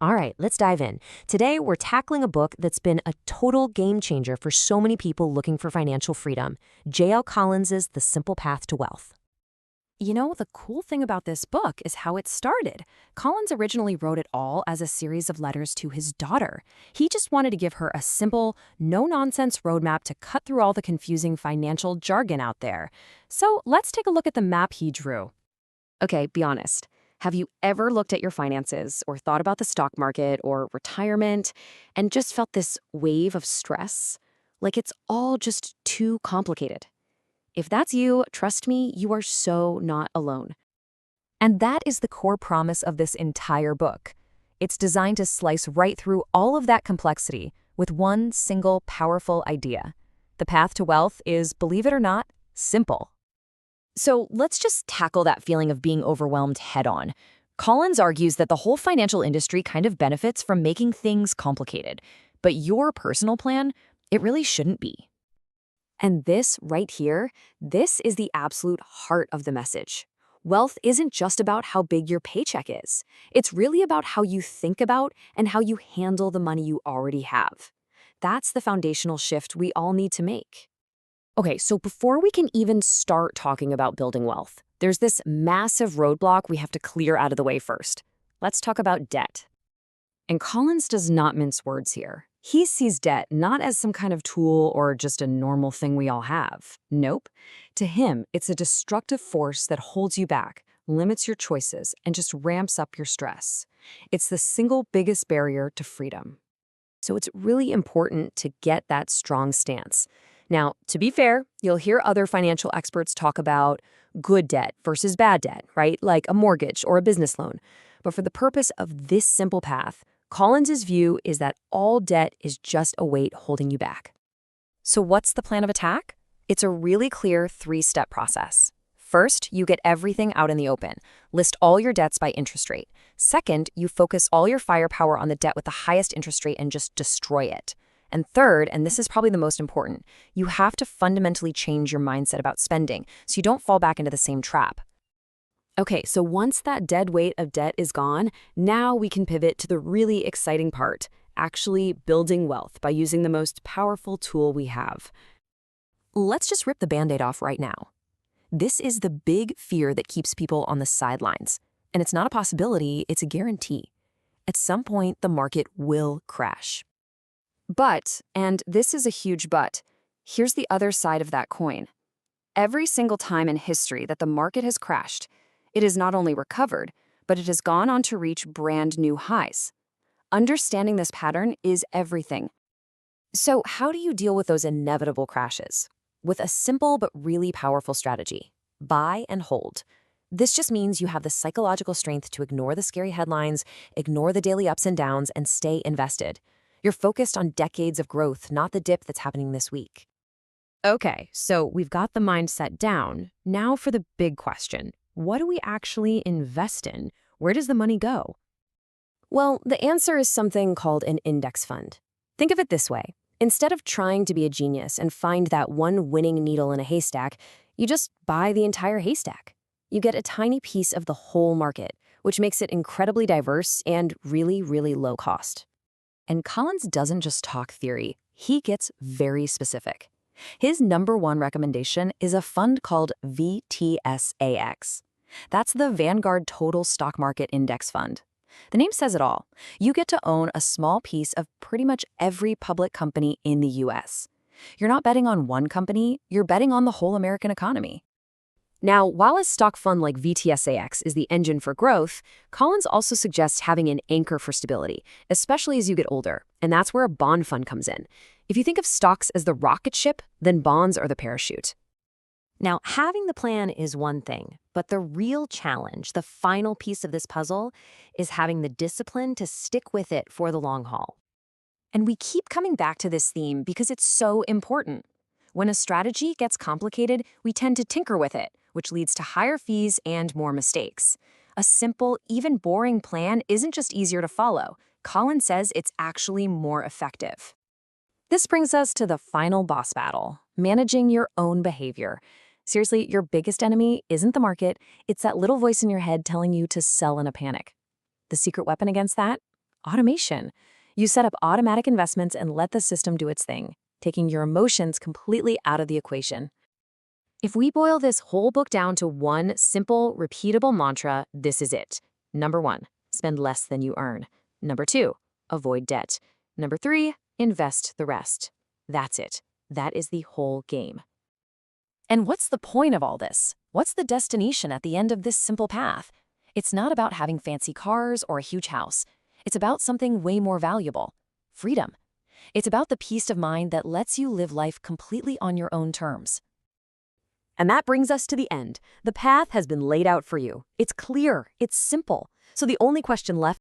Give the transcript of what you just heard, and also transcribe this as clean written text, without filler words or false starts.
All right, let's dive in. Today, we're tackling a book that's been a total game changer for so many people looking for financial freedom. J.L. Collins's The Simple Path to Wealth. The cool thing about this book is how it started. Collins originally wrote it all as a series of letters to his daughter. He just wanted to give her a simple, no-nonsense roadmap to cut through all the confusing financial jargon out there. So let's take a look at the map he drew. Okay, be honest. Have you ever looked at your finances or thought about the stock market or retirement and just felt this wave of stress? Like it's all just too complicated. If that's you, trust me, you are so not alone. And that is the core promise of this entire book. It's designed to slice right through all of that complexity with one single powerful idea. The path to wealth is, believe it or not, simple. So let's just tackle that feeling of being overwhelmed head on. Collins argues that the whole financial industry kind of benefits from making things complicated, but your personal plan, it really shouldn't be. And this right here, this is the absolute heart of the message. Wealth isn't just about how big your paycheck is. It's really about how you think about and how you handle the money you already have. That's the foundational shift we all need to make. Okay, so before we can even start talking about building wealth, there's this massive roadblock we have to clear out of the way first. Let's talk about debt. And Collins does not mince words here. He sees debt not as some kind of tool or just a normal thing we all have. Nope. To him, it's a destructive force that holds you back, limits your choices, and just ramps up your stress. It's the single biggest barrier to freedom. So it's really important to get that strong stance. Now, to be fair, you'll hear other financial experts talk about good debt versus bad debt, right? Like a mortgage or a business loan. But for the purpose of this simple path, Collins's view is that all debt is just a weight holding you back. So what's the plan of attack? It's a really clear three-step process. First, you get everything out in the open. List all your debts by interest rate. Second, you focus all your firepower on the debt with the highest interest rate and just destroy it. And third, and this is probably the most important, you have to fundamentally change your mindset about spending so you don't fall back into the same trap. Okay, so once that dead weight of debt is gone, now we can pivot to the really exciting part, actually building wealth by using the most powerful tool we have. Let's just rip the Band-Aid off right now. This is the big fear that keeps people on the sidelines. And it's not a possibility, it's a guarantee. At some point, the market will crash. But, and this is a huge but, here's the other side of that coin. Every single time in history that the market has crashed, it has not only recovered, but it has gone on to reach brand new highs. Understanding this pattern is everything. So how do you deal with those inevitable crashes? With a simple but really powerful strategy: buy and hold. This just means you have the psychological strength to ignore the scary headlines, ignore the daily ups and downs, and stay invested. You're focused on decades of growth, not the dip that's happening this week. Okay, so we've got the mindset down. Now for the big question. What do we actually invest in? Where does the money go? Well, the answer is something called an index fund. Think of it this way. Instead of trying to be a genius and find that one winning needle in a haystack, you just buy the entire haystack. You get a tiny piece of the whole market, which makes it incredibly diverse and really, really low cost. And Collins doesn't just talk theory, he gets very specific. His number one recommendation is a fund called VTSAX. That's the Vanguard Total Stock Market Index Fund. The name says it all. You get to own a small piece of pretty much every public company in the US. You're not betting on one company, you're betting on the whole American economy. Now, while a stock fund like VTSAX is the engine for growth, Collins also suggests having an anchor for stability, especially as you get older, and that's where a bond fund comes in. If you think of stocks as the rocket ship, then bonds are the parachute. Now, having the plan is one thing, but the real challenge, the final piece of this puzzle, is having the discipline to stick with it for the long haul. And we keep coming back to this theme because it's so important. When a strategy gets complicated, we tend to tinker with it, which leads to higher fees and more mistakes. A simple, even boring plan isn't just easier to follow. Collins says it's actually more effective. This brings us to the final boss battle, managing your own behavior. Seriously, your biggest enemy isn't the market, it's that little voice in your head telling you to sell in a panic. The secret weapon against that? Automation. You set up automatic investments and let the system do its thing, taking your emotions completely out of the equation. If we boil this whole book down to one simple, repeatable mantra, this is it. Number 1, spend less than you earn. Number 2, avoid debt. Number 3, invest the rest. That's it. That is the whole game. And what's the point of all this? What's the destination at the end of this simple path? It's not about having fancy cars or a huge house. It's about something way more valuable: freedom. It's about the peace of mind that lets you live life completely on your own terms. And that brings us to the end. The path has been laid out for you. It's clear, it's simple. So the only question left